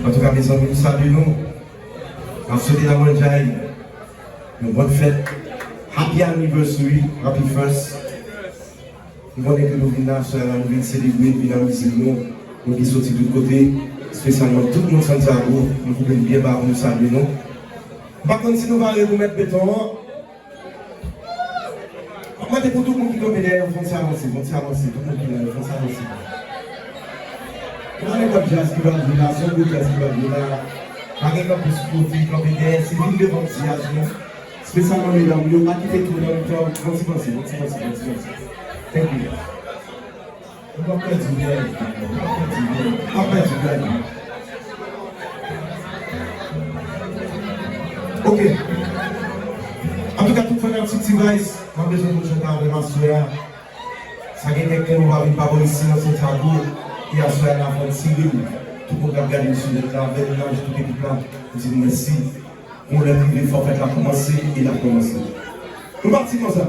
En tout cas, mes amis, nous saluons. En souhaitant LAMANJAY, une bonne fête. Happy anniversary, happy first. Nous voulons que nous venons nous venons célébrer, nous venons visiter nous venons sortir de côté, spécialement tout le monde Santiago, nous voulons bien nous saluer nous. Par contre, si nous allons vous mettre béton, moi, pour tout le monde qui est derrière, on va s'avancer, tout le monde qui est là, on va s'avancer. Vous avez comme jazz qui va venir là, son groupe jazz qui va venir là, par exemple, pour ce côté, comme derrière, c'est une devant jazz, spécialement les dames, nous allons quitter tout le monde, on va s'avancer. Thank you. On va perdre du bien, on va perdre du bien. Ok. En tout cas, tout le monde a un petit device. On a besoin de chanter avec ma soeur. Ça fait quelqu'un qui va venir par ici dans ce tableau. Et à soeur, la France civile. Tout le monde a regardé sur le travail, tout l'équipe là. Je dis merci. On l'a privé, il faut faire la commencer et la commencer. Nous partons comme ça.